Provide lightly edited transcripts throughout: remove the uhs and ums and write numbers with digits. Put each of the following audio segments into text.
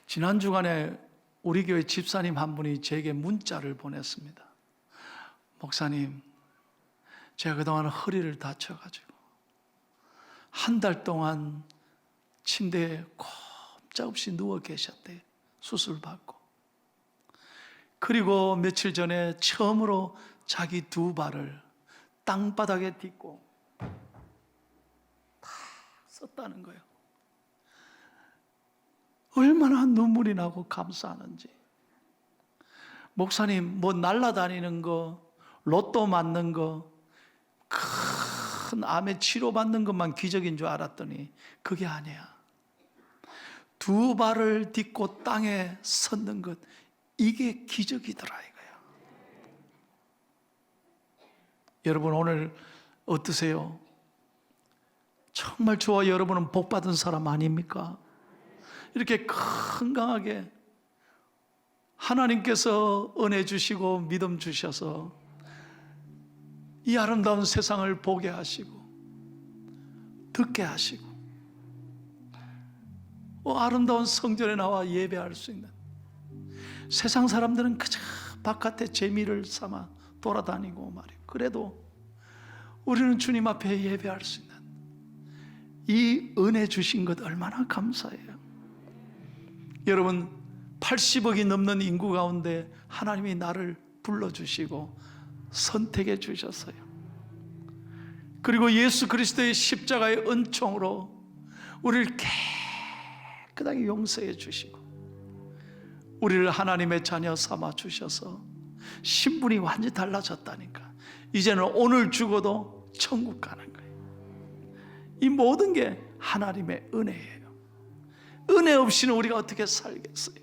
지난 주간에 우리 교회 집사님 한 분이 제게 문자를 보냈습니다. 목사님, 제가 그동안 허리를 다쳐가지고 한 달 동안 침대에 꼼짝없이 누워 계셨대요. 수술받고. 그리고 며칠 전에 처음으로 자기 두 발을 땅바닥에 딛고 다 썼다는 거예요. 얼마나 눈물이 나고 감사하는지. 목사님, 뭐 날아다니는 거, 로또 맞는 거, 큰 암에 치료받는 것만 기적인 줄 알았더니 그게 아니야. 두 발을 딛고 땅에 섰는 것, 이게 기적이더라 이거야. 여러분 오늘 어떠세요? 정말 저와 여러분은 복받은 사람 아닙니까? 이렇게 건강하게 하나님께서 은혜 주시고 믿음 주셔서 이 아름다운 세상을 보게 하시고 듣게 하시고 아름다운 성전에 나와 예배할 수 있는, 세상 사람들은 그저 바깥에 재미를 삼아 돌아다니고 말이에요. 그래도 우리는 주님 앞에 예배할 수 있는 이 은혜 주신 것 얼마나 감사해요. 여러분, 80억이 넘는 인구 가운데 하나님이 나를 불러주시고 선택해 주셨어요. 그리고 예수 그리스도의 십자가의 은총으로 우리를 깨끗하게 용서해 주시고 우리를 하나님의 자녀 삼아 주셔서 신분이 완전히 달라졌다니까. 이제는 오늘 죽어도 천국 가는 거예요. 이 모든 게 하나님의 은혜예요. 은혜 없이는 우리가 어떻게 살겠어요?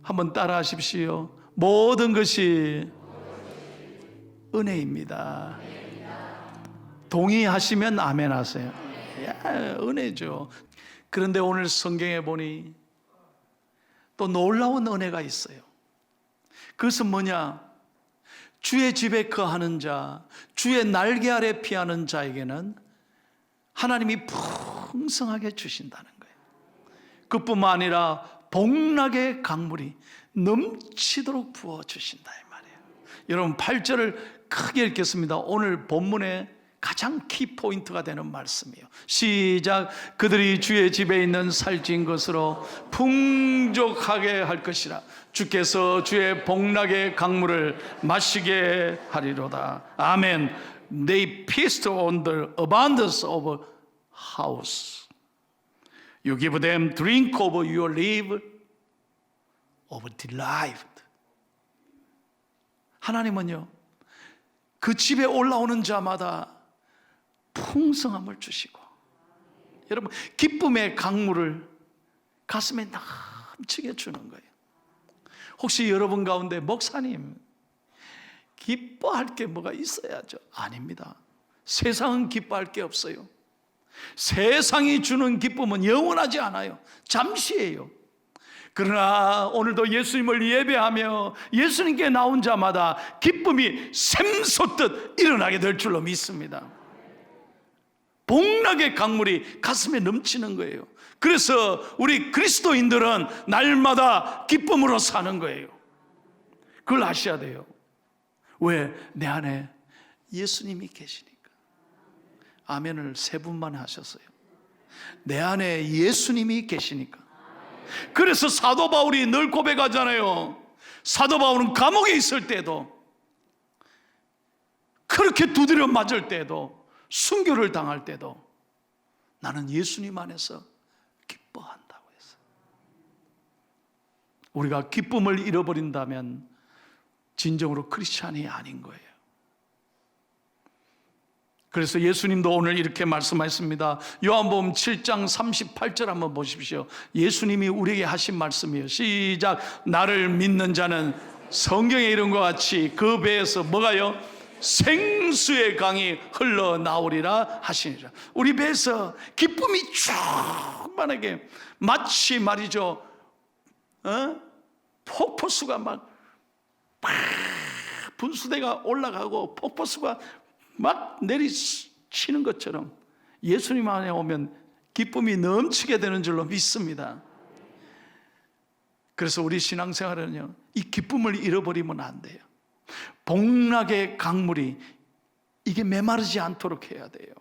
한번 따라 하십시오. 모든 것이 은혜입니다. 동의하시면 아멘 하세요. 은혜죠. 그런데 오늘 성경에 보니 또 놀라운 은혜가 있어요. 그것은 뭐냐? 주의 집에 거하는 자, 주의 날개 아래 피하는 자에게는 하나님이 풍성하게 주신다는 거예요. 그뿐만 아니라 복락의 강물이 넘치도록 부어주신다 이 말이에요. 여러분 8절을 크게 읽겠습니다. 오늘 본문의 가장 키포인트가 되는 말씀이에요. 시작. 그들이 주의 집에 있는 살찐 것으로 풍족하게 할 것이라. 주께서 주의 복락의 강물을 마시게 하리로다. 아멘. They feast on the abundance of house. You give them drink of your life of delight. 하나님은요, 그 집에 올라오는 자마다 풍성함을 주시고, 여러분 기쁨의 강물을 가슴에 넘치게 주는 거예요. 혹시 여러분 가운데 목사님 기뻐할 게 뭐가 있어야죠? 아닙니다. 세상은 기뻐할 게 없어요. 세상이 주는 기쁨은 영원하지 않아요. 잠시예요. 그러나 오늘도 예수님을 예배하며 예수님께 나온 자마다 기쁨이 샘솟듯 일어나게 될 줄로 믿습니다. 복락의 강물이 가슴에 넘치는 거예요. 그래서 우리 그리스도인들은 날마다 기쁨으로 사는 거예요. 그걸 아셔야 돼요. 왜? 내 안에 예수님이 계시니까. 아멘을 3분만 하셨어요. 내 안에 예수님이 계시니까. 그래서 사도 바울이 늘 고백하잖아요. 사도 바울은 감옥에 있을 때도, 그렇게 두드려 맞을 때도, 순교를 당할 때도 나는 예수님 안에서 기뻐한다고 했어요. 우리가 기쁨을 잃어버린다면 진정으로 크리스찬이 아닌 거예요. 그래서 예수님도 오늘 이렇게 말씀하셨습니다. 요한복음 7장 38절 한번 보십시오. 예수님이 우리에게 하신 말씀이에요. 시작. 나를 믿는 자는 성경에 이른 것 같이 그 배에서 뭐가요? 생수의 강이 흘러나오리라 하시니라. 우리 배에서 기쁨이 충만하게, 마치 말이죠, 폭포수가 막 분수대가 올라가고 폭포수가 막 내리치는 것처럼 예수님 안에 오면 기쁨이 넘치게 되는 줄로 믿습니다. 그래서 우리 신앙생활은요, 이 기쁨을 잃어버리면 안 돼요. 복락의 강물이 이게 메마르지 않도록 해야 돼요.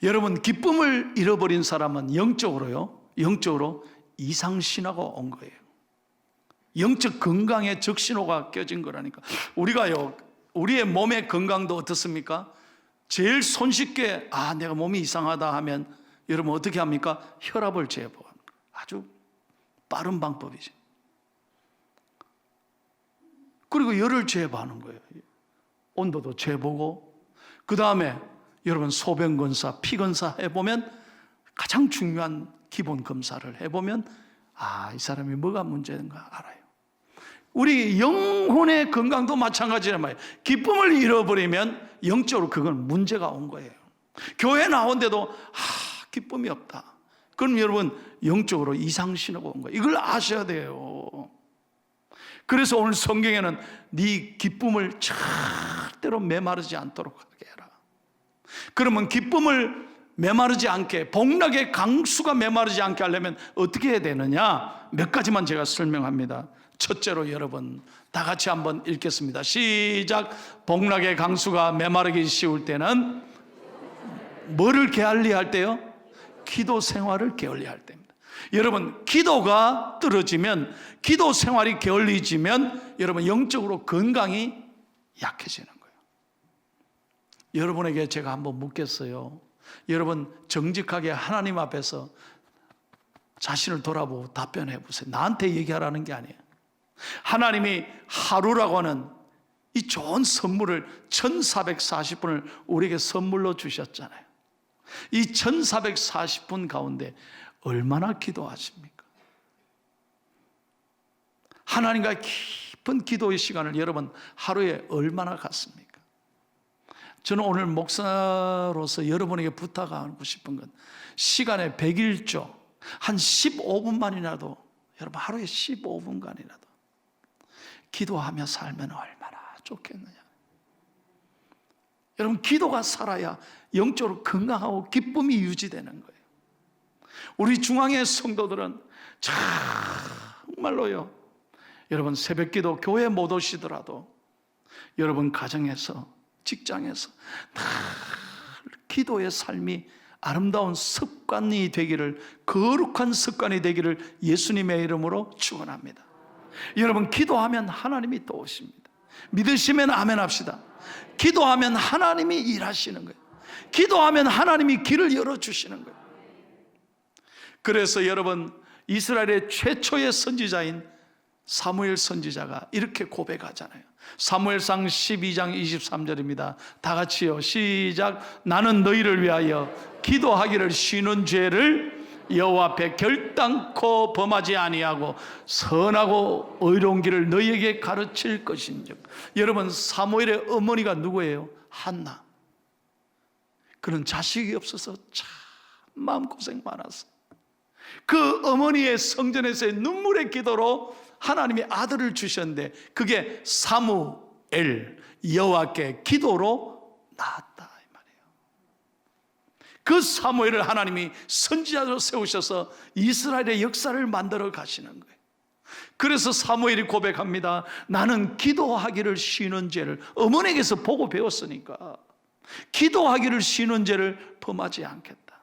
여러분, 기쁨을 잃어버린 사람은 영적으로 이상신화가 온 거예요. 영적 건강에 적신호가 껴진 거라니까. 우리가요, 우리의 몸의 건강도 어떻습니까? 제일 손쉽게 내가 몸이 이상하다 하면 여러분 어떻게 합니까? 혈압을 재보는 아주 빠른 방법이죠. 그리고 열을 재보는 거예요. 온도도 재보고, 그 다음에 여러분 소변 검사, 피 검사 해보면, 가장 중요한 기본 검사를 해보면 이 사람이 뭐가 문제인가 알아요. 우리 영혼의 건강도 마찬가지란 말이에요. 기쁨을 잃어버리면 영적으로 그건 문제가 온 거예요. 교회 나온데도 기쁨이 없다. 그럼 여러분 영적으로 이상신호가 온 거예요. 이걸 아셔야 돼요. 그래서 오늘 성경에는 네 기쁨을 절대로 메마르지 않도록 하게 해라. 그러면 기쁨을 메마르지 않게, 복락의 강수가 메마르지 않게 하려면 어떻게 해야 되느냐? 몇 가지만 제가 설명합니다. 첫째로 여러분 다 같이 한번 읽겠습니다. 시작. 복락의 강수가 메마르기 쉬울 때는 뭐를 게을리할 때요? 기도 생활을 게을리할 때입니다. 여러분, 기도가 떨어지면, 기도 생활이 게을리지면 여러분 영적으로 건강이 약해지는 거예요. 여러분에게 제가 한번 묻겠어요. 여러분 정직하게 하나님 앞에서 자신을 돌아보고 답변해 보세요. 나한테 얘기하라는 게 아니에요. 하나님이 하루라고 하는 이 좋은 선물을 1440분을 우리에게 선물로 주셨잖아요. 이 1440분 가운데 얼마나 기도하십니까? 하나님과 깊은 기도의 시간을 여러분 하루에 얼마나 갖습니까? 저는 오늘 목사로서 여러분에게 부탁하고 싶은 건 시간의 100일조 한 15분만이라도, 여러분 하루에 15분간이라도 기도하며 살면 얼마나 좋겠느냐. 여러분 기도가 살아야 영적으로 건강하고 기쁨이 유지되는 거예요. 우리 중앙의 성도들은 정말로요, 여러분 새벽기도 교회 못 오시더라도 여러분 가정에서, 직장에서 늘 기도의 삶이 아름다운 습관이 되기를, 거룩한 습관이 되기를 예수님의 이름으로 축원합니다. 여러분 기도하면 하나님이 또 오십니다. 믿으시면 아멘 합시다. 기도하면 하나님이 일하시는 거예요. 기도하면 하나님이 길을 열어주시는 거예요. 그래서 여러분 이스라엘의 최초의 선지자인 사무엘 선지자가 이렇게 고백하잖아요. 사무엘상 12장 23절입니다. 다 같이요, 시작. 나는 너희를 위하여 기도하기를 쉬는 죄를 여호와 앞에 결단코 범하지 아니하고 선하고 의로운 길을 너희에게 가르칠 것인즉. 여러분 사무엘의 어머니가 누구예요? 한나. 그는 자식이 없어서 참 마음고생 많았어. 그 어머니의 성전에서의 눈물의 기도로 하나님이 아들을 주셨는데 그게 사무엘, 여호와께 기도로 낳았다 이 말이에요. 그 사무엘을 하나님이 선지자로 세우셔서 이스라엘의 역사를 만들어 가시는 거예요. 그래서 사무엘이 고백합니다. 나는 기도하기를 쉬는 죄를, 어머니에게서 보고 배웠으니까 기도하기를 쉬는 죄를 범하지 않겠다.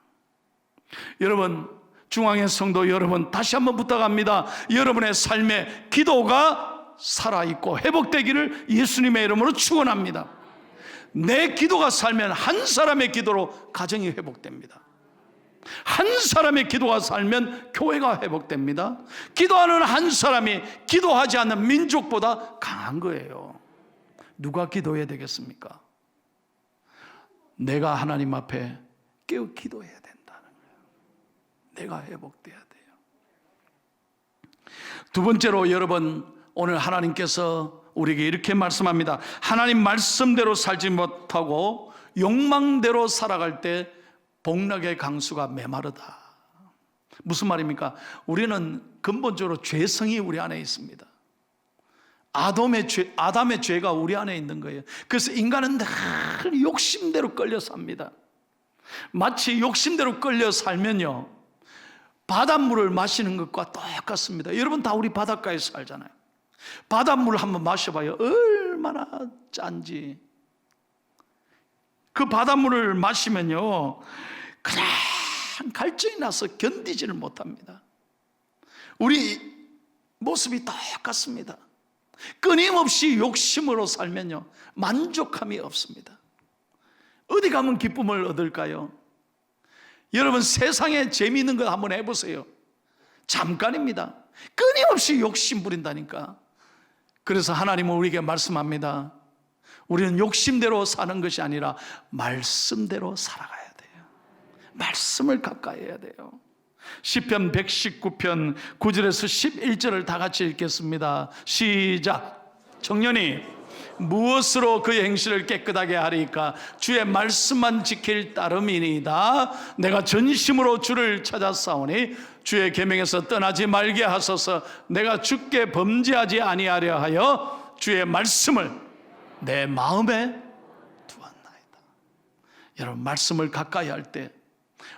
여러분 중앙의 성도 여러분, 다시 한번 부탁합니다. 여러분의 삶에 기도가 살아있고 회복되기를 예수님의 이름으로 축원합니다. 내 기도가 살면 한 사람의 기도로 가정이 회복됩니다. 한 사람의 기도가 살면 교회가 회복됩니다. 기도하는 한 사람이 기도하지 않는 민족보다 강한 거예요. 누가 기도해야 되겠습니까? 내가 하나님 앞에 깨어 기도해야 된다는 거예요. 내가 회복돼야 돼요. 두 번째로 여러분, 오늘 하나님께서 우리에게 이렇게 말씀합니다. 하나님 말씀대로 살지 못하고 욕망대로 살아갈 때 복락의 강수가 메마르다. 무슨 말입니까? 우리는 근본적으로 죄성이 우리 안에 있습니다. 아담의 죄가 우리 안에 있는 거예요. 그래서 인간은 늘 욕심대로 끌려 삽니다. 마치 욕심대로 끌려 살면요, 바닷물을 마시는 것과 똑같습니다. 여러분 다 우리 바닷가에 살잖아요. 바닷물 한번 마셔봐요. 얼마나 짠지. 그 바닷물을 마시면요, 그냥 갈증이 나서 견디지를 못합니다. 우리 모습이 똑같습니다. 끊임없이 욕심으로 살면요, 만족함이 없습니다. 어디 가면 기쁨을 얻을까요? 여러분 세상에 재미있는 거 한번 해보세요. 잠깐입니다. 끊임없이 욕심 부린다니까. 그래서 하나님은 우리에게 말씀합니다. 우리는 욕심대로 사는 것이 아니라 말씀대로 살아가야 돼요. 말씀을 가까이 해야 돼요. 시편 119편 9절에서 11절을 다 같이 읽겠습니다. 시작. 청년이 무엇으로 그의 행실을 깨끗하게 하리까? 주의 말씀만 지킬 따름이니이다. 내가 전심으로 주를 찾았사오니 주의 계명에서 떠나지 말게 하소서. 내가 주께 범죄하지 아니하려 하여 주의 말씀을 내 마음에 두었나이다. 여러분 말씀을 가까이 할 때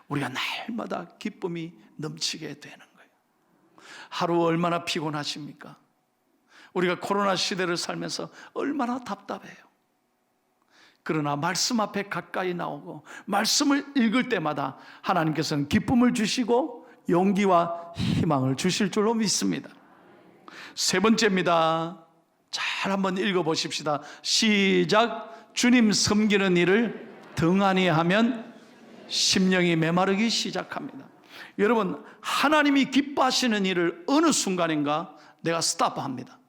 우리가 날마다 기쁨이 넘치게 되는 거예요. 하루 얼마나 피곤하십니까? 우리가 코로나 시대를 살면서 얼마나 답답해요. 그러나 말씀 앞에 가까이 나오고 말씀을 읽을 때마다 하나님께서는 기쁨을 주시고 용기와 희망을 주실 줄로 믿습니다. 세 번째입니다. 잘 한번 읽어보십시다. 시작. 주님 섬기는 일을 등한히 하면 심령이 메마르기 시작합니다. 여러분 하나님이 기뻐하시는 일을 어느 순간인가 내가 스탑합니다.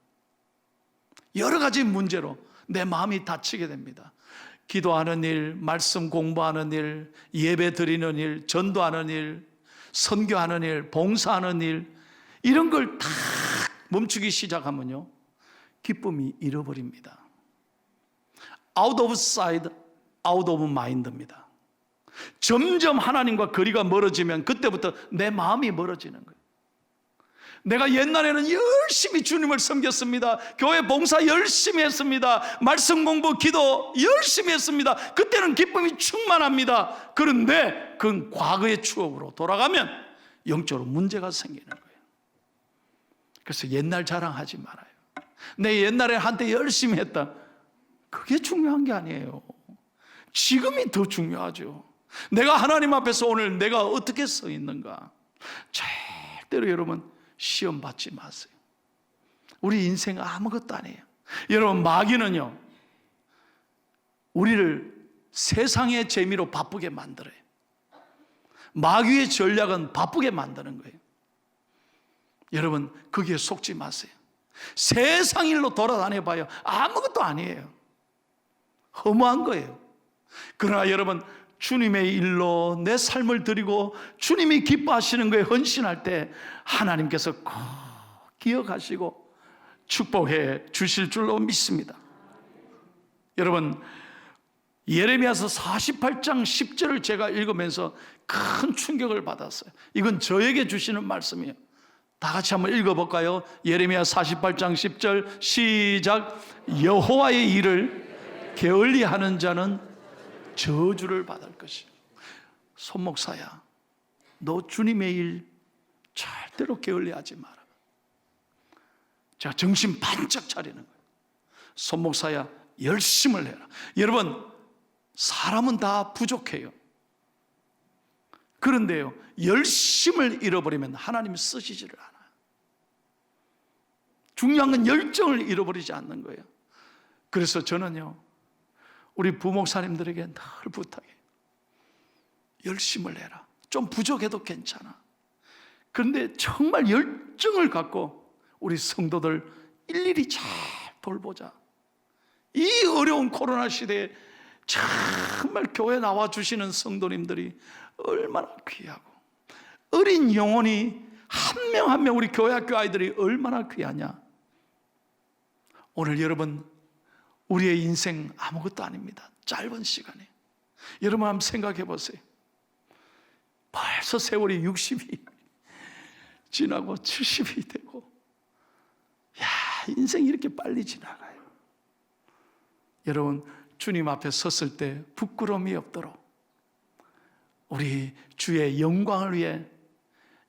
여러 가지 문제로 내 마음이 다치게 됩니다. 기도하는 일, 말씀 공부하는 일, 예배 드리는 일, 전도하는 일, 선교하는 일, 봉사하는 일, 이런 걸 다 멈추기 시작하면요 기쁨이 잃어버립니다. Out of sight, out of mind입니다. 점점 하나님과 거리가 멀어지면 그때부터 내 마음이 멀어지는 거예요. 내가 옛날에는 열심히 주님을 섬겼습니다. 교회 봉사 열심히 했습니다. 말씀 공부, 기도 열심히 했습니다. 그때는 기쁨이 충만합니다. 그런데 그건 과거의 추억으로 돌아가면 영적으로 문제가 생기는 거예요. 그래서 옛날 자랑하지 말아요. 내 옛날에 한때 열심히 했다. 그게 중요한 게 아니에요. 지금이 더 중요하죠. 내가 하나님 앞에서 오늘 내가 어떻게 서 있는가. 절대로 여러분 시험 받지 마세요. 우리 인생 아무것도 아니에요. 여러분 마귀는요 우리를 세상의 재미로 바쁘게 만들어요. 마귀의 전략은 바쁘게 만드는 거예요. 여러분 거기에 속지 마세요. 세상 일로 돌아다녀 봐요. 아무것도 아니에요. 허무한 거예요. 그러나 여러분 주님의 일로 내 삶을 드리고 주님이 기뻐하시는 거에 헌신할 때 하나님께서 꼭 기억하시고 축복해 주실 줄로 믿습니다. 여러분 예레미야서 48장 10절을 제가 읽으면서 큰 충격을 받았어요. 이건 저에게 주시는 말씀이에요. 다 같이 한번 읽어볼까요? 예레미야 48장 10절 시작. 여호와의 일을 게을리하는 자는 저주를 받을 것이야. 손목사야, 너 주님의 일 절대로 게을리하지 마라. 제가 정신 반짝 차리는 거예요. 손목사야, 열심을 해라. 여러분 사람은 다 부족해요. 그런데요 열심을 잃어버리면 하나님이 쓰시지를 않아요. 중요한 건 열정을 잃어버리지 않는 거예요. 그래서 저는요 우리 부목사님들에게 늘 부탁해요. 열심을 해라. 좀 부족해도 괜찮아. 그런데 정말 열정을 갖고 우리 성도들 일일이 잘 돌보자. 이 어려운 코로나 시대에 정말 교회 나와주시는 성도님들이 얼마나 귀하고 어린 영혼이 한 명 한 명 우리 교회 학교 아이들이 얼마나 귀하냐. 오늘 여러분 우리의 인생 아무것도 아닙니다. 짧은 시간에 여러분 한번 생각해 보세요. 벌써 세월이 60이 지나고 70이 되고 야 인생이 이렇게 빨리 지나가요. 여러분 주님 앞에 섰을 때 부끄러움이 없도록 우리 주의 영광을 위해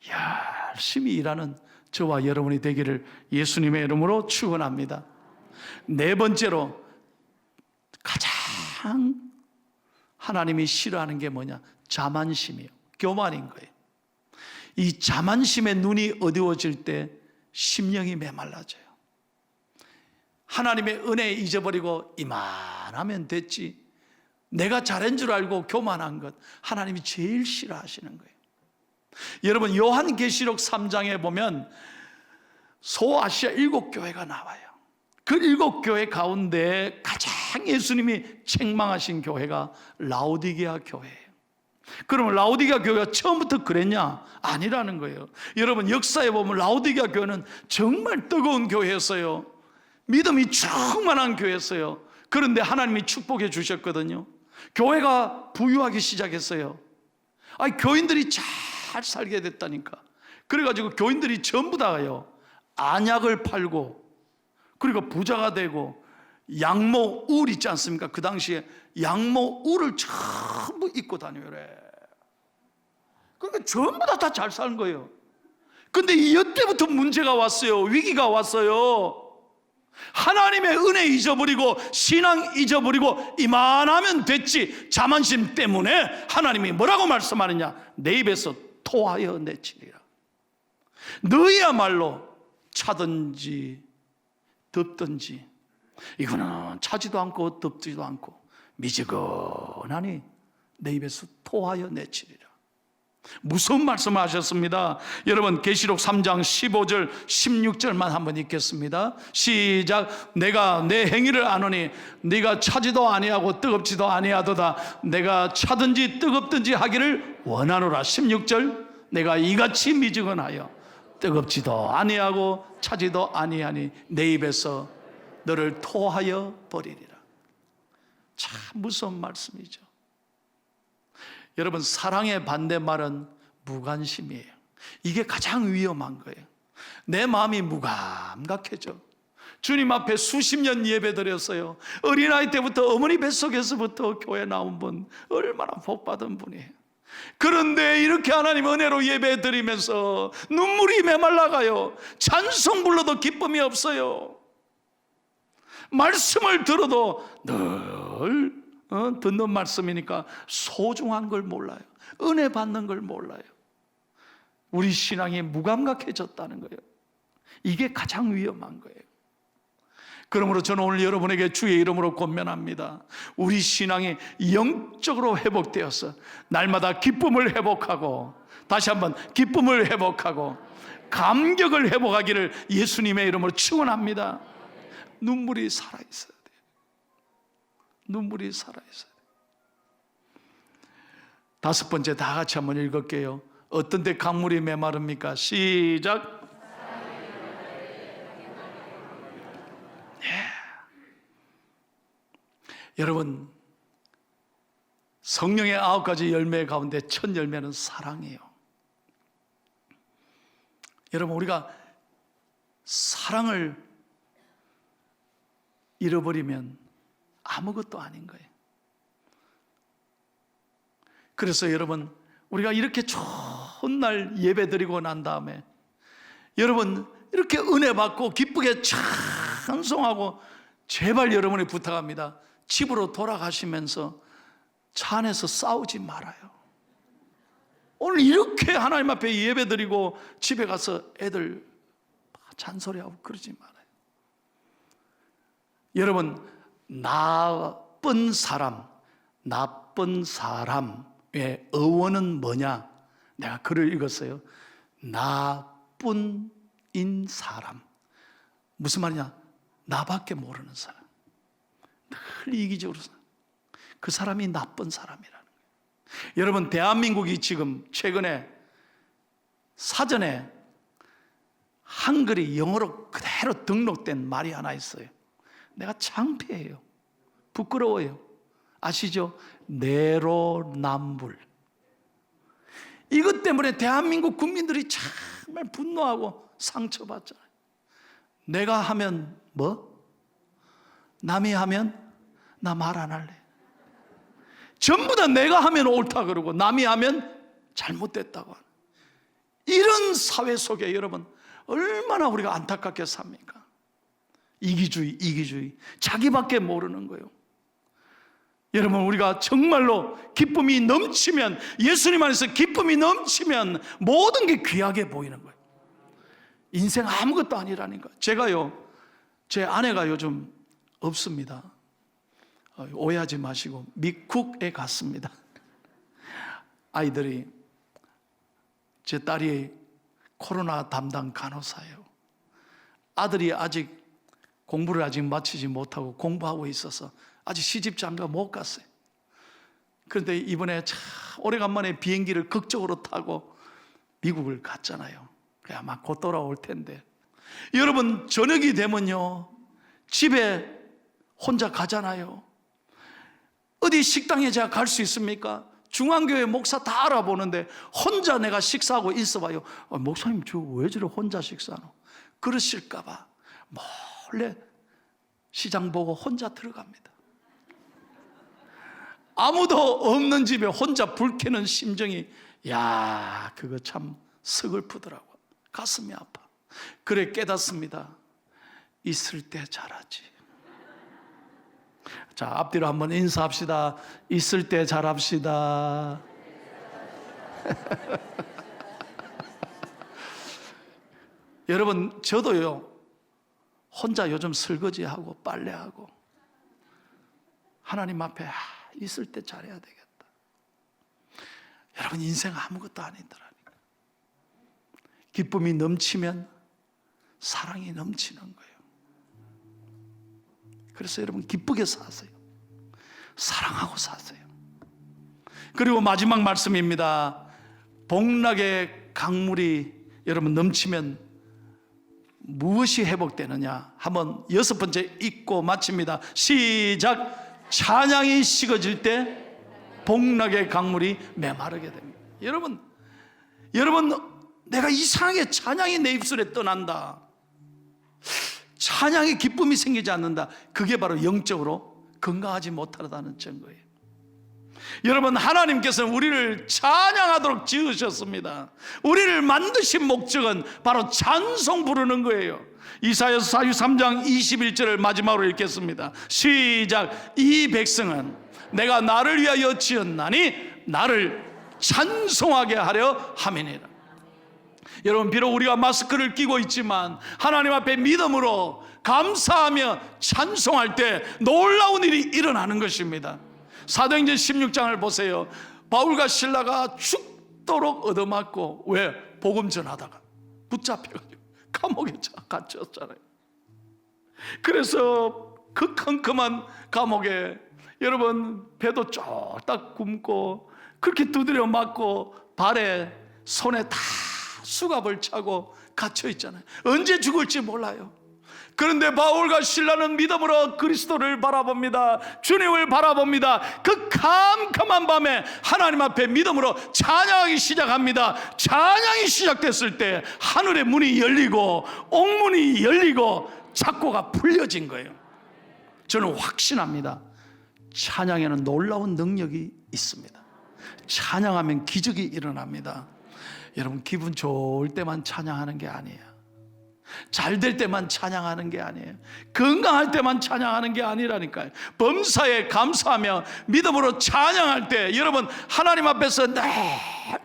열심히 일하는 저와 여러분이 되기를 예수님의 이름으로 축원합니다. 네 번째로, 가장 하나님이 싫어하는 게 뭐냐? 자만심이에요. 교만인 거예요. 이 자만심의 눈이 어두워질 때 심령이 메말라져요. 하나님의 은혜 잊어버리고 이만하면 됐지, 내가 잘한 줄 알고 교만한 것, 하나님이 제일 싫어하시는 거예요. 여러분, 요한계시록 3장에 보면 소아시아 7교회가 나와요. 그 7교회 가운데 가장 예수님이 책망하신 교회가 라오디게아 교회예요. 그러면 라오디게아 교회가 처음부터 그랬냐? 아니라는 거예요. 여러분, 역사에 보면 라오디게아 교회는 정말 뜨거운 교회였어요. 믿음이 충만한 교회였어요. 그런데 하나님이 축복해 주셨거든요. 교회가 부유하기 시작했어요. 교인들이 잘 살게 됐다니까. 그래가지고 교인들이 전부 다요, 안약을 팔고, 그리고 부자가 되고, 양모 울 있지 않습니까? 그 당시에 양모 울을 전부 입고 다녀요래. 그러니까 전부 다 잘 사는 거예요. 근데 이때부터 문제가 왔어요. 위기가 왔어요. 하나님의 은혜 잊어버리고 신앙 잊어버리고 이만하면 됐지, 자만심 때문에 하나님이 뭐라고 말씀하느냐? 내 입에서 토하여 내치리라. 너희야말로 차든지 덥든지, 이거는 차지도 않고 덥지도 않고 미지근하니 내 입에서 토하여 내치리라. 무서운 말씀을 하셨습니다. 여러분, 계시록 3장 15절 16절만 한번 읽겠습니다. 시작. 내가 내 행위를 아노니 네가 차지도 아니하고 뜨겁지도 아니하도다. 내가 차든지 뜨겁든지 하기를 원하노라. 16절. 내가 이같이 미지근하여 뜨겁지도 아니하고 차지도 아니하니 내 입에서 너를 토하여 버리리라. 참 무서운 말씀이죠. 여러분, 사랑의 반대말은 무관심이에요. 이게 가장 위험한 거예요. 내 마음이 무감각해져. 주님 앞에 수십 년 예배 드렸어요. 어린아이 때부터 어머니 뱃속에서부터 교회 나온 분, 얼마나 복받은 분이에요. 그런데 이렇게 하나님 은혜로 예배 드리면서 눈물이 메말라가요. 찬송 불러도 기쁨이 없어요. 말씀을 들어도 늘 듣는 말씀이니까 소중한 걸 몰라요. 은혜 받는 걸 몰라요. 우리 신앙이 무감각해졌다는 거예요. 이게 가장 위험한 거예요. 그러므로 저는 오늘 여러분에게 주의 이름으로 권면합니다. 우리 신앙이 영적으로 회복되어서 날마다 기쁨을 회복하고, 다시 한번 기쁨을 회복하고 감격을 회복하기를 예수님의 이름으로 축원합니다. 눈물이 살아있어야 돼요. 눈물이 살아있어야 돼요. 다섯 번째, 다 같이 한번 읽을게요. 어떤 데 강물이 메마릅니까? 시작. 여러분, 성령의 9가지 열매 가운데 첫 열매는 사랑이에요. 여러분, 우리가 사랑을 잃어버리면 아무것도 아닌 거예요. 그래서 여러분, 우리가 이렇게 좋은 날 예배 드리고 난 다음에 여러분 이렇게 은혜 받고 기쁘게 찬송하고, 제발 여러분이 부탁합니다. 집으로 돌아가시면서 차 안에서 싸우지 말아요. 오늘 이렇게 하나님 앞에 예배 드리고 집에 가서 애들 잔소리하고 그러지 말아요. 여러분, 나쁜 사람의 어원은 뭐냐? 내가 글을 읽었어요. 나뿐인 사람. 무슨 말이냐? 나밖에 모르는 사람. 늘 이기적으로 그 사람이 나쁜 사람이라는 거예요. 여러분, 대한민국이 지금 최근에 사전에 한글이 영어로 그대로 등록된 말이 하나 있어요. 내가 창피해요. 부끄러워요. 아시죠? 내로남불. 이것 때문에 대한민국 국민들이 정말 분노하고 상처받잖아요. 내가 하면 뭐? 남이 하면 나 말 안 할래. 전부 다 내가 하면 옳다 그러고 남이 하면 잘못됐다고 하는. 이런 사회 속에 여러분 얼마나 우리가 안타깝게 삽니까? 이기주의, 자기밖에 모르는 거예요. 여러분, 우리가 정말로 기쁨이 넘치면, 예수님 안에서 기쁨이 넘치면 모든 게 귀하게 보이는 거예요. 인생 아무것도 아니라니까. 제가요, 제 아내가 요즘 없습니다. 오해하지 마시고 미국에 갔습니다. 아이들이, 제 딸이 코로나 담당 간호사예요. 아들이 아직 공부를 아직 마치지 못하고 공부하고 있어서 아직 시집 장가 못 갔어요. 그런데 이번에 참 오래간만에 비행기를 극적으로 타고 미국을 갔잖아요. 아마 곧 돌아올 텐데, 여러분 저녁이 되면요 집에 혼자 가잖아요. 어디 식당에 제가 갈 수 있습니까? 중앙교회 목사 다 알아보는데 혼자 내가 식사하고 있어봐요. 목사님 저 왜 저래 혼자 식사하노? 그러실까봐 몰래 시장 보고 혼자 들어갑니다. 아무도 없는 집에 혼자 불 켜는 심정이, 야, 그거 참 서글프더라고. 가슴이 아파. 그래 깨닫습니다. 있을 때 잘하지. 자, 앞뒤로 한번 인사합시다. 있을 때 잘합시다. 여러분, 저도요 혼자 요즘 설거지하고 빨래하고 하나님 앞에 있을 때 잘해야 되겠다. 여러분, 인생 아무것도 아니더라니까. 기쁨이 넘치면 사랑이 넘치는 거예요. 그래서 여러분 기쁘게 사세요. 사랑하고 사세요. 그리고 마지막 말씀입니다. 복락의 강물이 여러분 넘치면 무엇이 회복되느냐? 한번 6번째 읽고 마칩니다. 시작. 찬양이 식어질 때 복락의 강물이 메마르게 됩니다. 여러분 내가 이상하게 찬양이 내 입술에 떠난다, 찬양의 기쁨이 생기지 않는다, 그게 바로 영적으로 건강하지 못하다는 증거예요. 여러분, 하나님께서는 우리를 찬양하도록 지으셨습니다. 우리를 만드신 목적은 바로 찬송 부르는 거예요. 이사야서 43장 21절을 마지막으로 읽겠습니다. 시작. 이 백성은 내가 나를 위하여 지었나니 나를 찬송하게 하려 함이니라. 여러분, 비록 우리가 마스크를 끼고 있지만 하나님 앞에 믿음으로 감사하며 찬송할 때 놀라운 일이 일어나는 것입니다. 사도행전 16장을 보세요. 바울과 실라가 죽도록 얻어맞고, 왜? 복음 전하다가 붙잡혀가지고 감옥에 갇혔잖아요. 그래서 그 컴컴한 감옥에 여러분 배도 쫄딱 굶고 그렇게 두드려 맞고 발에 손에 다 수갑을 차고 갇혀 있잖아요. 언제 죽을지 몰라요. 그런데 바울과 실라는 믿음으로 그리스도를 바라봅니다. 주님을 바라봅니다. 그 캄캄한 밤에 하나님 앞에 믿음으로 찬양하기 시작합니다. 찬양이 시작됐을 때 하늘의 문이 열리고 옥문이 열리고 작고가 풀려진 거예요. 저는 확신합니다. 찬양에는 놀라운 능력이 있습니다. 찬양하면 기적이 일어납니다. 여러분, 기분 좋을 때만 찬양하는 게 아니에요. 잘 될 때만 찬양하는 게 아니에요. 건강할 때만 찬양하는 게 아니라니까요. 범사에 감사하며 믿음으로 찬양할 때 여러분, 하나님 앞에서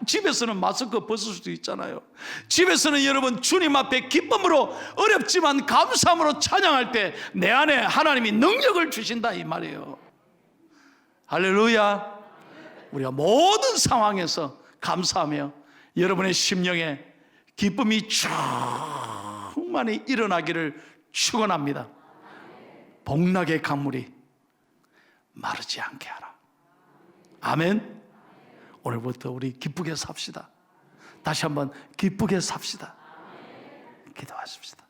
집에서는 마스크 벗을 수도 있잖아요. 집에서는 여러분 주님 앞에 기쁨으로, 어렵지만 감사함으로 찬양할 때 내 안에 하나님이 능력을 주신다 이 말이에요. 할렐루야. 우리가 모든 상황에서 감사하며 여러분의 심령에 기쁨이 충만히 일어나기를 축원합니다. 복락의 강물이 마르지 않게 하라. 아멘. 오늘부터 우리 기쁘게 삽시다. 다시 한번 기쁘게 삽시다. 기도하십시다.